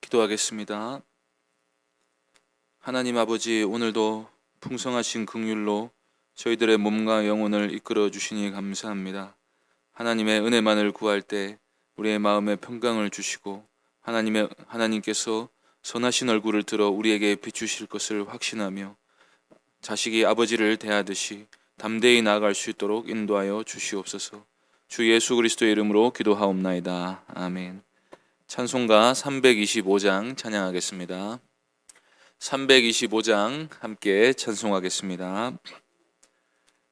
기도하겠습니다. 하나님 아버지, 오늘도 풍성하신 긍휼로 저희들의 몸과 영혼을 이끌어 주시니 감사합니다. 하나님의 은혜만을 구할 때 우리의 마음에 평강을 주시고 하나님께서 선하신 얼굴을 들어 우리에게 비추실 것을 확신하며 자식이 아버지를 대하듯이 담대히 나아갈 수 있도록 인도하여 주시옵소서. 주 예수 그리스도의 이름으로 기도하옵나이다. 아멘. 찬송가 325장 찬양하겠습니다. 325장 함께 찬송하겠습니다.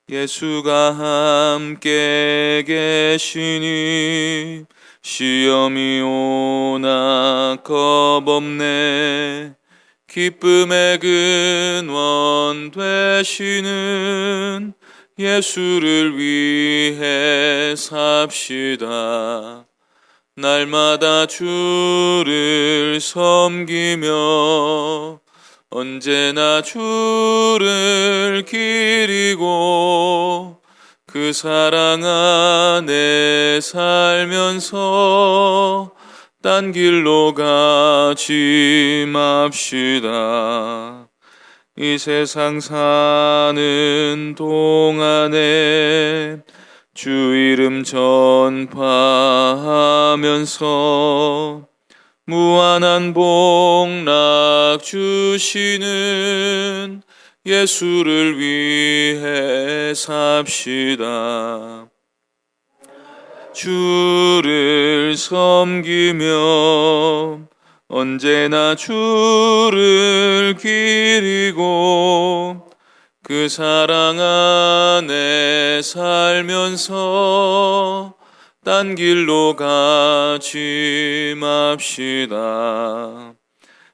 예수가 함께 계시니 시험이 오나 겁없네. 기쁨의 근원 되시는 예수를 위해 삽시다. 날마다 주를 섬기며 언제나 주를 기리고 그 사랑 안에 살면서 딴 길로 가지 맙시다. 이 세상 사는 동안에 주 이름 전파하면서 무한한 복락 주시는 예수를 위해 삽시다. 주를 섬기며 언제나 주를 기리고 그 사랑 안에 살면서 딴 길로 가지 맙시다.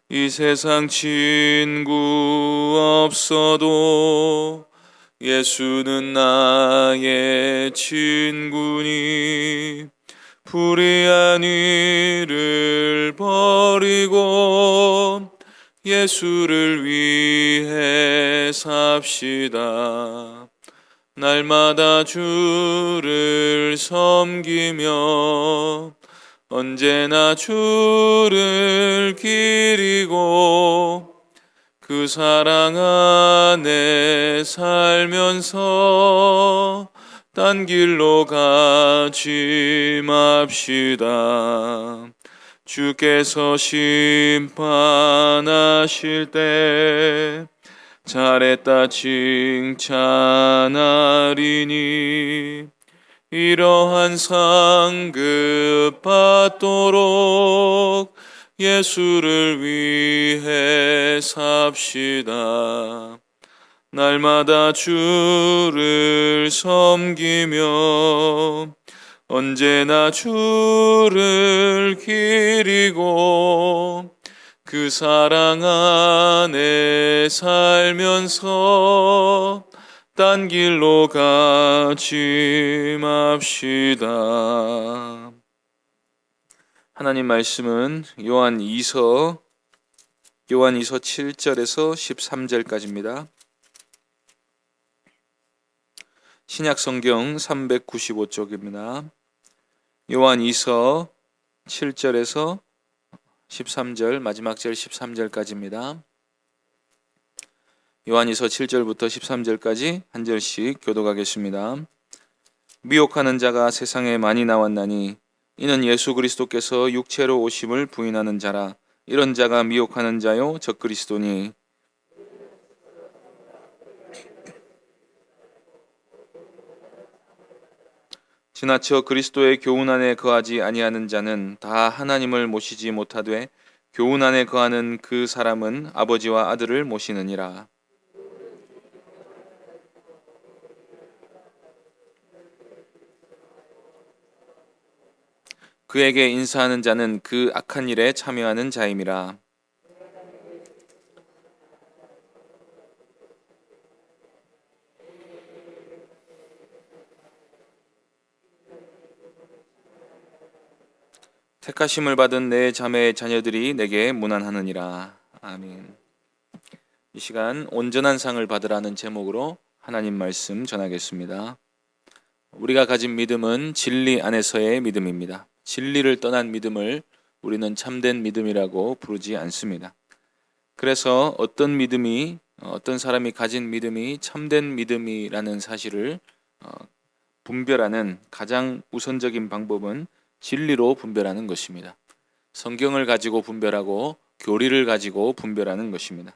이 세상 친구 없어도 예수는 나의 친구니 불의한 일을 버리고 예수를 위해 삽시다. 날마다 주를 섬기며 언제나 주를 기리고 그 사랑 안에 살면서 딴 길로 가지 맙시다. 주께서 심판하실 때 잘했다 칭찬하리니 이러한 상급 받도록 예수를 위해 삽시다. 날마다 주를 섬기며 언제나 주를 기리고 그 사랑 안에 살면서 딴 길로 가지 맙시다. 하나님 말씀은 요한2서 7절에서 13절까지입니다. 신약성경 395쪽입니다. 요한2서 7절에서 13절, 마지막 절 13절까지입니다. 요한2서 7절부터 13절까지 한 절씩 교독하겠습니다. 미혹하는 자가 세상에 많이 나왔나니 이는 예수 그리스도께서 육체로 오심을 부인하는 자라. 이런 자가 미혹하는 자요 적그리스도니 지나쳐 그리스도의 교훈 안에 거하지 아니하는 자는 다 하나님을 모시지 못하되 교훈 안에 거하는 그 사람은 아버지와 아들을 모시느니라. 그에게 인사하는 자는 그 악한 일에 참여하는 자임이라. 택하심을 받은 내 자매의 자녀들이 내게 문안하느니라. 아멘. 이 시간 온전한 상을 받으라는 제목으로 하나님 말씀 전하겠습니다. 우리가 가진 믿음은 진리 안에서의 믿음입니다. 진리를 떠난 믿음을 우리는 참된 믿음이라고 부르지 않습니다. 그래서 어떤 사람이 가진 믿음이 참된 믿음이라는 사실을 분별하는 가장 우선적인 방법은 진리로 분별하는 것입니다. 성경을 가지고 분별하고 교리를 가지고 분별하는 것입니다.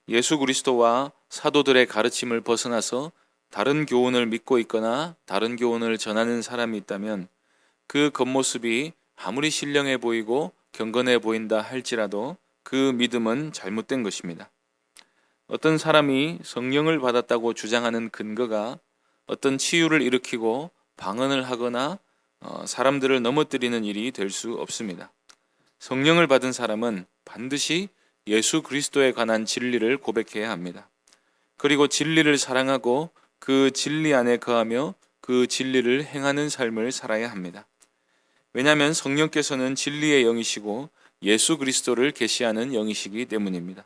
예수 그리스도와 사도들의 가르침을 벗어나서 다른 교훈을 믿고 있거나 다른 교훈을 전하는 사람이 있다면 그 겉모습이 아무리 신령해 보이고 경건해 보인다 할지라도 그 믿음은 잘못된 것입니다. 어떤 사람이 성령을 받았다고 주장하는 근거가 어떤 치유를 일으키고 방언을 하거나 사람들을 넘어뜨리는 일이 될 수 없습니다. 성령을 받은 사람은 반드시 예수 그리스도에 관한 진리를 고백해야 합니다. 그리고 진리를 사랑하고 그 진리 안에 거하며 그 진리를 행하는 삶을 살아야 합니다. 왜냐하면 성령께서는 진리의 영이시고 예수 그리스도를 계시하는 영이시기 때문입니다.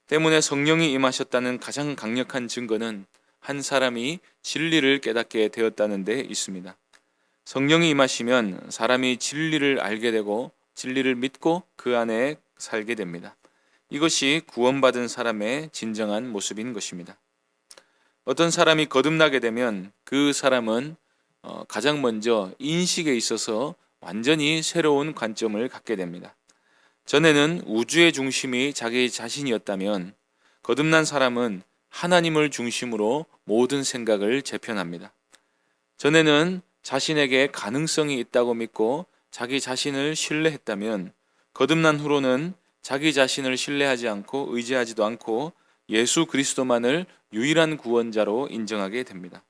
때문에 성령이 임하셨다는 가장 강력한 증거는 한 사람이 진리를 깨닫게 되었다는 데 있습니다. 성령이 임하시면 사람이 진리를 알게 되고 진리를 믿고 그 안에 살게 됩니다. 이것이 구원받은 사람의 진정한 모습인 것입니다. 어떤 사람이 거듭나게 되면 그 사람은 가장 먼저 인식에 있어서 완전히 새로운 관점을 갖게 됩니다. 전에는 우주의 중심이 자기 자신이었다면 거듭난 사람은 하나님을 중심으로 모든 생각을 재편합니다. 전에는 자신에게 가능성이 있다고 믿고 자기 자신을 신뢰했다면 거듭난 후로는 자기 자신을 신뢰하지 않고 의지하지도 않고 예수 그리스도만을 유일한 구원자로 인정하게 됩니다.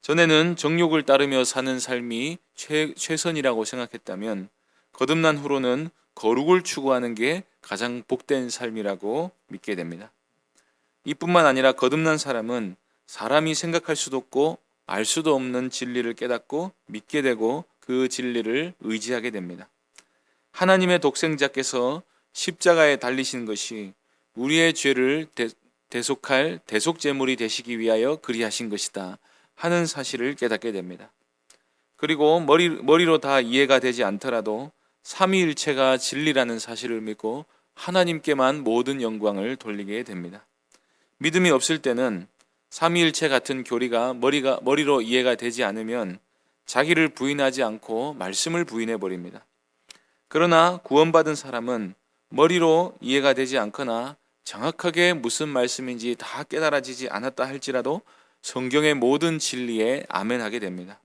전에는 정욕을 따르며 사는 삶이 최선이라고 생각했다면 거듭난 후로는 거룩을 추구하는 게 가장 복된 삶이라고 믿게 됩니다. 이뿐만 아니라 거듭난 사람은 사람이 생각할 수도 없고 알 수도 없는 진리를 깨닫고 믿게 되고 그 진리를 의지하게 됩니다. 하나님의 독생자께서 십자가에 달리신 것이 우리의 죄를 대속할 대속제물이 되시기 위하여 그리하신 것이다 하는 사실을 깨닫게 됩니다. 그리고 머리로 다 이해가 되지 않더라도 삼위일체가 진리라는 사실을 믿고 하나님께만 모든 영광을 돌리게 됩니다. 믿음이 없을 때는 삼위일체 같은 교리가 머리로 이해가 되지 않으면 자기를 부인하지 않고 말씀을 부인해 버립니다. 그러나 구원받은 사람은 머리로 이해가 되지 않거나 정확하게 무슨 말씀인지 다 깨달아지지 않았다 할지라도 성경의 모든 진리에 아멘하게 됩니다.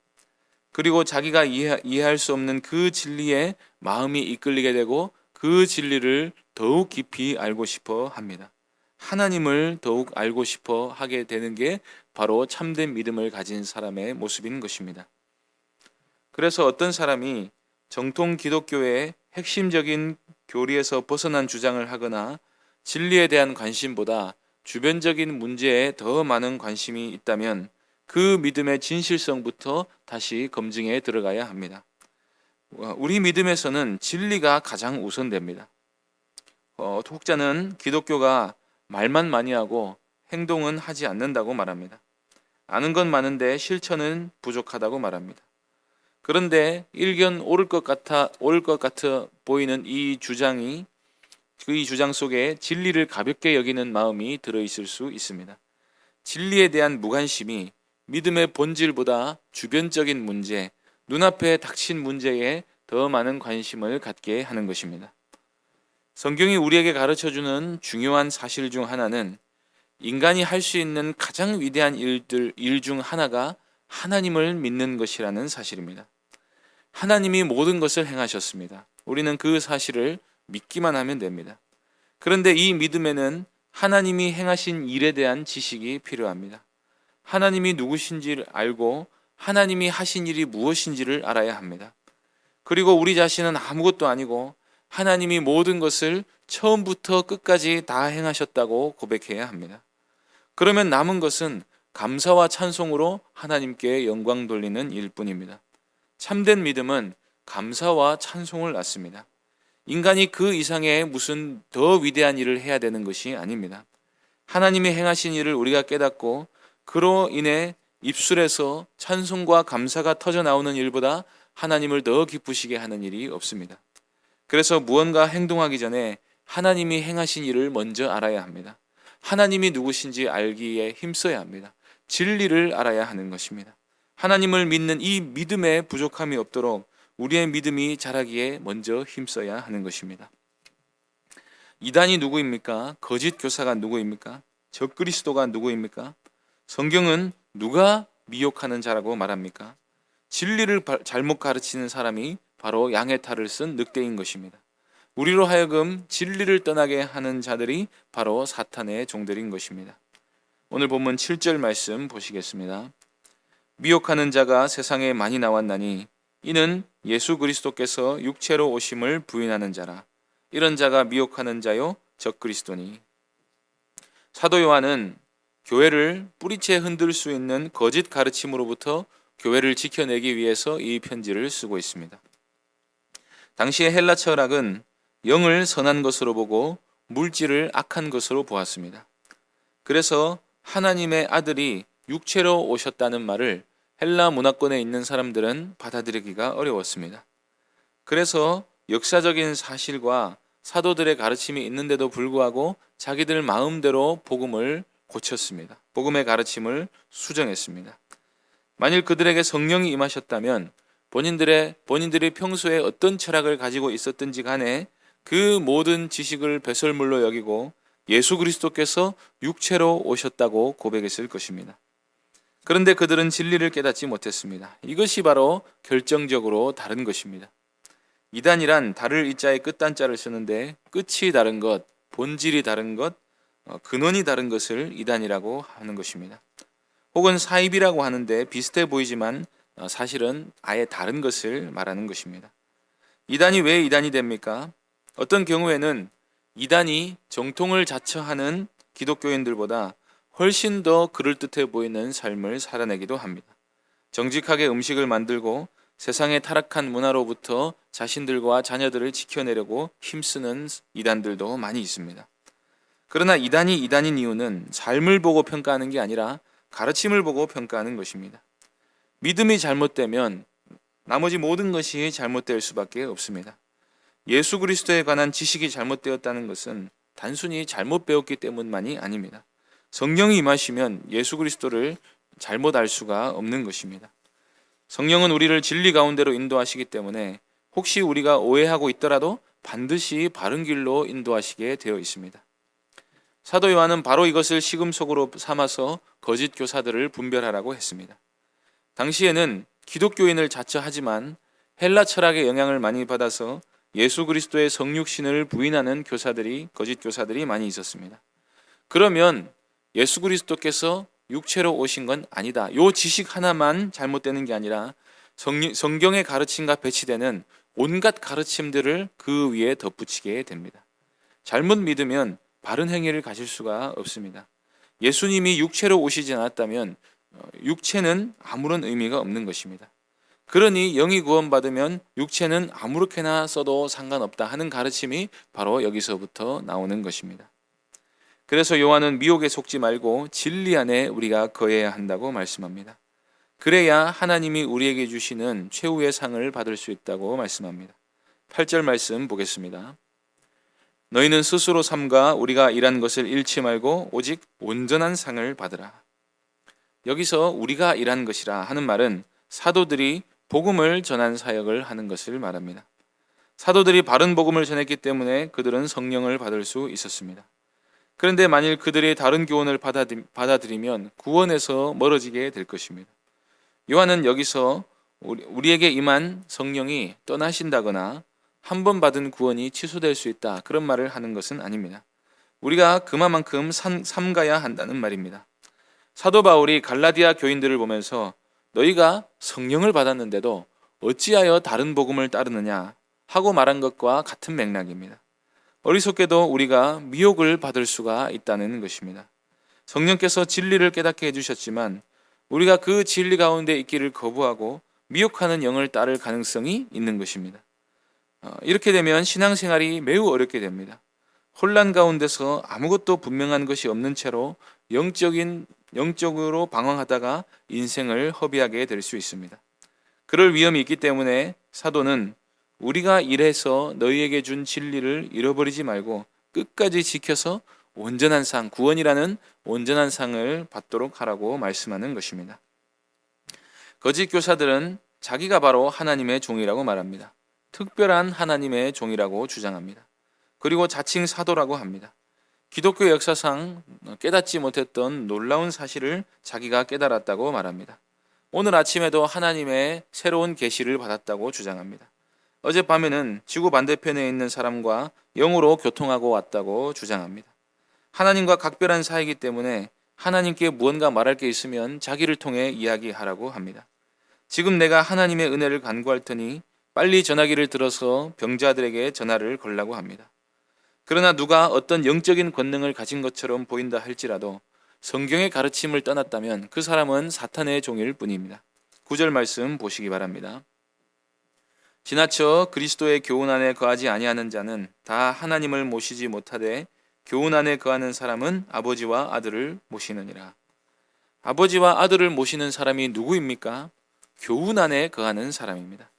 그리고 자기가 이해할 수 없는 그 진리에 마음이 이끌리게 되고 그 진리를 더욱 깊이 알고 싶어 합니다. 하나님을 더욱 알고 싶어 하게 되는 게 바로 참된 믿음을 가진 사람의 모습인 것입니다. 그래서 어떤 사람이 정통 기독교의 핵심적인 교리에서 벗어난 주장을 하거나 진리에 대한 관심보다 주변적인 문제에 더 많은 관심이 있다면 그 믿음의 진실성부터 다시 검증해 들어가야 합니다. 우리 믿음에서는 진리가 가장 우선됩니다. 혹자는 기독교가 말만 많이 하고 행동은 하지 않는다고 말합니다. 아는 건 많은데 실천은 부족하다고 말합니다. 그런데 일견 옳을 것 같아 보이는 이 주장 속에 진리를 가볍게 여기는 마음이 들어있을 수 있습니다. 진리에 대한 무관심이 믿음의 본질보다 주변적인 문제, 눈앞에 닥친 문제에 더 많은 관심을 갖게 하는 것입니다. 성경이 우리에게 가르쳐주는 중요한 사실 중 하나는 인간이 할 수 있는 가장 위대한 일 중 하나가 하나님을 믿는 것이라는 사실입니다. 하나님이 모든 것을 행하셨습니다. 우리는 그 사실을 믿기만 하면 됩니다. 그런데 이 믿음에는 하나님이 행하신 일에 대한 지식이 필요합니다. 하나님이 누구신지를 알고 하나님이 하신 일이 무엇인지를 알아야 합니다. 그리고 우리 자신은 아무것도 아니고 하나님이 모든 것을 처음부터 끝까지 다 행하셨다고 고백해야 합니다. 그러면 남은 것은 감사와 찬송으로 하나님께 영광 돌리는 일뿐입니다. 참된 믿음은 감사와 찬송을 낳습니다. 인간이 그 이상의 무슨 더 위대한 일을 해야 되는 것이 아닙니다. 하나님이 행하신 일을 우리가 깨닫고 그로 인해 입술에서 찬송과 감사가 터져 나오는 일보다 하나님을 더 기쁘시게 하는 일이 없습니다. 그래서 무언가 행동하기 전에 하나님이 행하신 일을 먼저 알아야 합니다. 하나님이 누구신지 알기에 힘써야 합니다. 진리를 알아야 하는 것입니다. 하나님을 믿는 이 믿음에 부족함이 없도록 우리의 믿음이 자라기에 먼저 힘써야 하는 것입니다. 이단이 누구입니까? 거짓 교사가 누구입니까? 적그리스도가 누구입니까? 성경은 누가 미혹하는 자라고 말합니까? 진리를 잘못 가르치는 사람이 바로 양의 탈을 쓴 늑대인 것입니다. 우리로 하여금 진리를 떠나게 하는 자들이 바로 사탄의 종들인 것입니다. 오늘 본문 7절 말씀 보시겠습니다. 미혹하는 자가 세상에 많이 나왔나니 이는 예수 그리스도께서 육체로 오심을 부인하는 자라. 이런 자가 미혹하는 자요 적그리스도니. 사도 요한은 교회를 뿌리채 흔들 수 있는 거짓 가르침으로부터 교회를 지켜내기 위해서 이 편지를 쓰고 있습니다. 당시의 헬라 철학은 영을 선한 것으로 보고 물질을 악한 것으로 보았습니다. 그래서 하나님의 아들이 육체로 오셨다는 말을 헬라 문화권에 있는 사람들은 받아들이기가 어려웠습니다. 그래서 역사적인 사실과 사도들의 가르침이 있는데도 불구하고 자기들 마음대로 복음을 고쳤습니다. 복음의 가르침을 수정했습니다. 만일 그들에게 성령이 임하셨다면 본인들이 평소에 어떤 철학을 가지고 있었든지 간에 그 모든 지식을 배설물로 여기고 예수 그리스도께서 육체로 오셨다고 고백했을 것입니다. 그런데 그들은 진리를 깨닫지 못했습니다. 이것이 바로 결정적으로 다른 것입니다. 이단이란 달을 이자에 끝단자를 쓰는데 끝이 다른 것, 본질이 다른 것, 근원이 다른 것을 이단이라고 하는 것입니다. 혹은 사입이라고 하는데 비슷해 보이지만 사실은 아예 다른 것을 말하는 것입니다. 이단이 왜 이단이 됩니까? 어떤 경우에는 이단이 정통을 자처하는 기독교인들보다 훨씬 더 그럴듯해 보이는 삶을 살아내기도 합니다. 정직하게 음식을 만들고 세상의 타락한 문화로부터 자신들과 자녀들을 지켜내려고 힘쓰는 이단들도 많이 있습니다. 그러나 이단이 이단인 이유는 삶을 보고 평가하는 게 아니라 가르침을 보고 평가하는 것입니다. 믿음이 잘못되면 나머지 모든 것이 잘못될 수밖에 없습니다. 예수 그리스도에 관한 지식이 잘못되었다는 것은 단순히 잘못 배웠기 때문만이 아닙니다. 성령이 임하시면 예수 그리스도를 잘못 알 수가 없는 것입니다. 성령은 우리를 진리 가운데로 인도하시기 때문에 혹시 우리가 오해하고 있더라도 반드시 바른 길로 인도하시게 되어 있습니다. 사도 요한은 바로 이것을 시금석으로 삼아서 거짓 교사들을 분별하라고 했습니다. 당시에는 기독교인을 자처하지만 헬라 철학의 영향을 많이 받아서 예수 그리스도의 성육신을 부인하는 거짓 교사들이 많이 있었습니다. 그러면 예수 그리스도께서 육체로 오신 건 아니다. 이 지식 하나만 잘못되는 게 아니라 성경의 가르침과 배치되는 온갖 가르침들을 그 위에 덧붙이게 됩니다. 잘못 믿으면 바른 행위를 가질 수가 없습니다. 예수님이 육체로 오시지 않았다면 육체는 아무런 의미가 없는 것입니다. 그러니 영이 구원받으면 육체는 아무렇게나 써도 상관없다 하는 가르침이 바로 여기서부터 나오는 것입니다. 그래서 요한은 미혹에 속지 말고 진리 안에 우리가 거해야 한다고 말씀합니다. 그래야 하나님이 우리에게 주시는 최후의 상을 받을 수 있다고 말씀합니다. 8절 말씀 보겠습니다. 너희는 스스로 삼가 우리가 일한 것을 잃지 말고 오직 온전한 상을 받으라. 여기서 우리가 일한 것이라 하는 말은 사도들이 복음을 전한 사역을 하는 것을 말합니다. 사도들이 바른 복음을 전했기 때문에 그들은 성령을 받을 수 있었습니다. 그런데 만일 그들이 다른 교훈을 받아들이면 구원에서 멀어지게 될 것입니다. 요한은 여기서 우리에게 임한 성령이 떠나신다거나 한 번 받은 구원이 취소될 수 있다 그런 말을 하는 것은 아닙니다. 우리가 그만큼 삼가야 한다는 말입니다. 사도 바울이 갈라디아 교인들을 보면서 너희가 성령을 받았는데도 어찌하여 다른 복음을 따르느냐 하고 말한 것과 같은 맥락입니다. 어리석게도 우리가 미혹을 받을 수가 있다는 것입니다. 성령께서 진리를 깨닫게 해주셨지만 우리가 그 진리 가운데 있기를 거부하고 미혹하는 영을 따를 가능성이 있는 것입니다. 이렇게 되면 신앙생활이 매우 어렵게 됩니다. 혼란 가운데서 아무것도 분명한 것이 없는 채로 영적으로 방황하다가 인생을 허비하게 될 수 있습니다. 그럴 위험이 있기 때문에 사도는 우리가 일해서 너희에게 준 진리를 잃어버리지 말고 끝까지 지켜서 온전한 상, 구원이라는 온전한 상을 받도록 하라고 말씀하는 것입니다. 거짓 교사들은 자기가 바로 하나님의 종이라고 말합니다. 특별한 하나님의 종이라고 주장합니다. 그리고 자칭 사도라고 합니다. 기독교 역사상 깨닫지 못했던 놀라운 사실을 자기가 깨달았다고 말합니다. 오늘 아침에도 하나님의 새로운 계시를 받았다고 주장합니다. 어젯밤에는 지구 반대편에 있는 사람과 영으로 교통하고 왔다고 주장합니다. 하나님과 각별한 사이이기 때문에 하나님께 무언가 말할 게 있으면 자기를 통해 이야기하라고 합니다. 지금 내가 하나님의 은혜를 간구할 테니 빨리 전화기를 들어서 병자들에게 전화를 걸라고 합니다. 그러나 누가 어떤 영적인 권능을 가진 것처럼 보인다 할지라도 성경의 가르침을 떠났다면 그 사람은 사탄의 종일 뿐입니다. 9절 말씀 보시기 바랍니다. 지나쳐 그리스도의 교훈 안에 거하지 아니하는 자는 다 하나님을 모시지 못하되 교훈 안에 거하는 사람은 아버지와 아들을 모시느니라. 아버지와 아들을 모시는 사람이 누구입니까? 교훈 안에 거하는 사람입니다.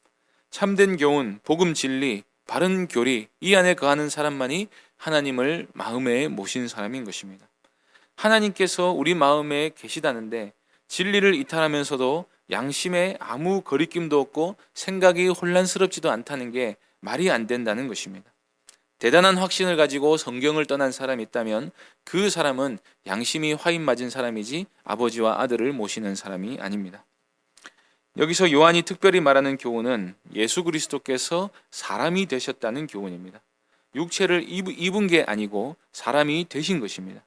참된 교훈, 복음 진리, 바른 교리, 이 안에 거하는 사람만이 하나님을 마음에 모신 사람인 것입니다. 하나님께서 우리 마음에 계시다는데 진리를 이탈하면서도 양심에 아무 거리낌도 없고 생각이 혼란스럽지도 않다는 게 말이 안 된다는 것입니다. 대단한 확신을 가지고 성경을 떠난 사람이 있다면 그 사람은 양심이 화인 맞은 사람이지 아버지와 아들을 모시는 사람이 아닙니다. 여기서 요한이 특별히 말하는 교훈은 예수 그리스도께서 사람이 되셨다는 교훈입니다. 육체를 입은 게 아니고 사람이 되신 것입니다.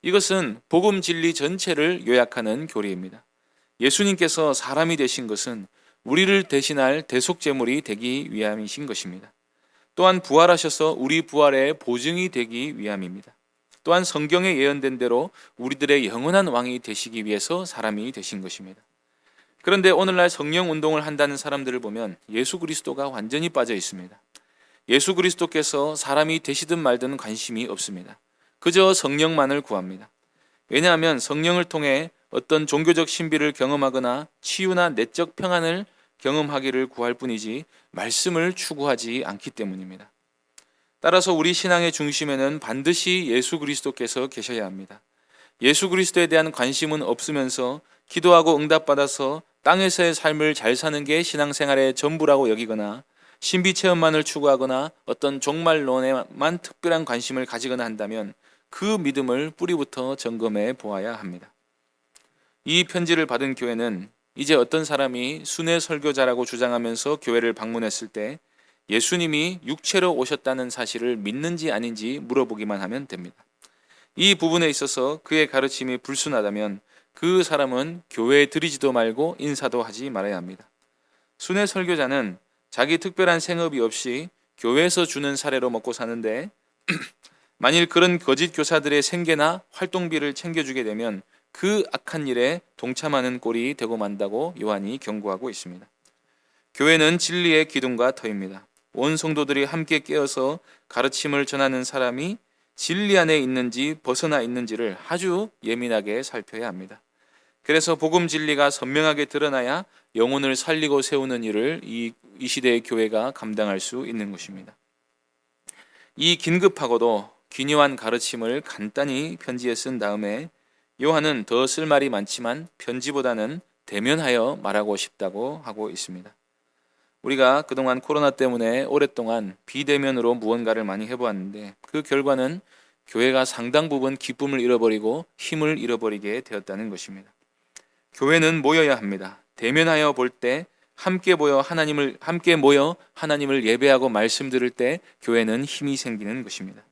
이것은 복음 진리 전체를 요약하는 교리입니다. 예수님께서 사람이 되신 것은 우리를 대신할 대속제물이 되기 위함이신 것입니다. 또한 부활하셔서 우리 부활의 보증이 되기 위함입니다. 또한 성경에 예언된 대로 우리들의 영원한 왕이 되시기 위해서 사람이 되신 것입니다. 그런데 오늘날 성령 운동을 한다는 사람들을 보면 예수 그리스도가 완전히 빠져 있습니다. 예수 그리스도께서 사람이 되시든 말든 관심이 없습니다. 그저 성령만을 구합니다. 왜냐하면 성령을 통해 어떤 종교적 신비를 경험하거나 치유나 내적 평안을 경험하기를 구할 뿐이지 말씀을 추구하지 않기 때문입니다. 따라서 우리 신앙의 중심에는 반드시 예수 그리스도께서 계셔야 합니다. 예수 그리스도에 대한 관심은 없으면서 기도하고 응답받아서 땅에서의 삶을 잘 사는 게 신앙생활의 전부라고 여기거나 신비 체험만을 추구하거나 어떤 종말론에만 특별한 관심을 가지거나 한다면 그 믿음을 뿌리부터 점검해 보아야 합니다. 이 편지를 받은 교회는 이제 어떤 사람이 순회 설교자라고 주장하면서 교회를 방문했을 때 예수님이 육체로 오셨다는 사실을 믿는지 아닌지 물어보기만 하면 됩니다. 이 부분에 있어서 그의 가르침이 불순하다면 그 사람은 교회에 들이지도 말고 인사도 하지 말아야 합니다. 순회 설교자는 자기 특별한 생업이 없이 교회에서 주는 사례로 먹고 사는데 만일 그런 거짓 교사들의 생계나 활동비를 챙겨주게 되면 그 악한 일에 동참하는 꼴이 되고 만다고 요한이 경고하고 있습니다. 교회는 진리의 기둥과 터입니다. 온 성도들이 함께 깨어서 가르침을 전하는 사람이 진리 안에 있는지 벗어나 있는지를 아주 예민하게 살펴야 합니다. 그래서 복음 진리가 선명하게 드러나야 영혼을 살리고 세우는 일을 이 시대의 교회가 감당할 수 있는 것입니다. 이 긴급하고도 기묘한 가르침을 간단히 편지에 쓴 다음에 요한은 더 쓸 말이 많지만 편지보다는 대면하여 말하고 싶다고 하고 있습니다. 우리가 그동안 코로나 때문에 오랫동안 비대면으로 무언가를 많이 해보았는데 그 결과는 교회가 상당 부분 기쁨을 잃어버리고 힘을 잃어버리게 되었다는 것입니다. 교회는 모여야 합니다. 대면하여 볼 때 함께 모여 하나님을 예배하고 말씀 들을 때 교회는 힘이 생기는 것입니다.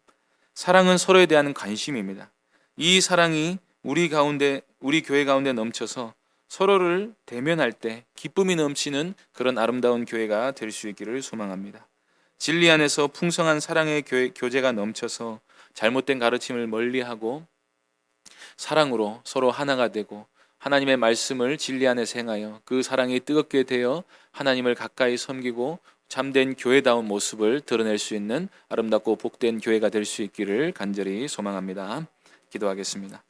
사랑은 서로에 대한 관심입니다. 이 사랑이 우리 교회 가운데 넘쳐서 서로를 대면할 때 기쁨이 넘치는 그런 아름다운 교회가 될 수 있기를 소망합니다. 진리 안에서 풍성한 사랑의 교제가 넘쳐서 잘못된 가르침을 멀리하고 사랑으로 서로 하나가 되고 하나님의 말씀을 진리 안에서 행하여 그 사랑이 뜨겁게 되어 하나님을 가까이 섬기고 참된 교회다운 모습을 드러낼 수 있는 아름답고 복된 교회가 될 수 있기를 간절히 소망합니다. 기도하겠습니다.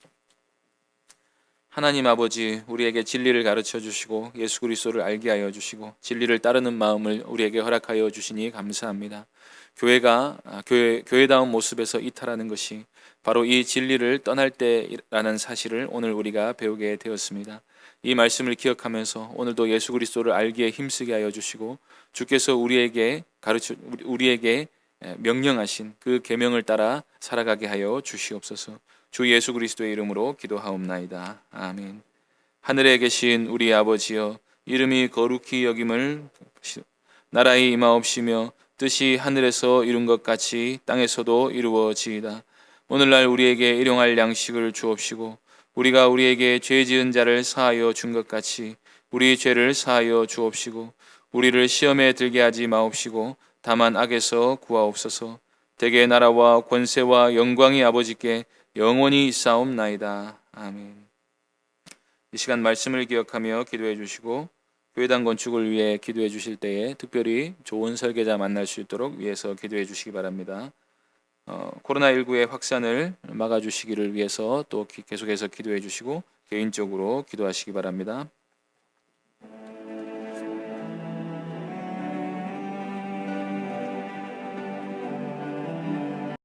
하나님 아버지, 우리에게 진리를 가르쳐 주시고 예수 그리스도를 알게 하여 주시고 진리를 따르는 마음을 우리에게 허락하여 주시니 감사합니다. 교회다운 모습에서 이탈하는 것이 바로 이 진리를 떠날 때라는 사실을 오늘 우리가 배우게 되었습니다. 이 말씀을 기억하면서 오늘도 예수 그리스도를 알기에 힘쓰게 하여 주시고 주께서 우리에게 명령하신 그 계명을 따라 살아가게 하여 주시옵소서. 주 예수 그리스도의 이름으로 기도하옵나이다. 아멘. 하늘에 계신 우리 아버지여, 이름이 거룩히 여김을 나라의 임하옵시며 뜻이 하늘에서 이룬 것 같이 땅에서도 이루어지이다. 오늘날 우리에게 일용할 양식을 주옵시고 우리가 우리에게 죄 지은 자를 사하여 준 것 같이 우리 죄를 사하여 주옵시고 우리를 시험에 들게 하지 마옵시고 다만 악에서 구하옵소서. 대개 나라와 권세와 영광이 아버지께 영원히 있사옵나이다. 아멘. 이 시간 말씀을 기억하며 기도해 주시고 교회당 건축을 위해 기도해 주실 때에 특별히 좋은 설계자 만날 수 있도록 위해서 기도해 주시기 바랍니다. 코로나19의 확산을 막아주시기를 위해서 또 계속해서 기도해 주시고 개인적으로 기도하시기 바랍니다.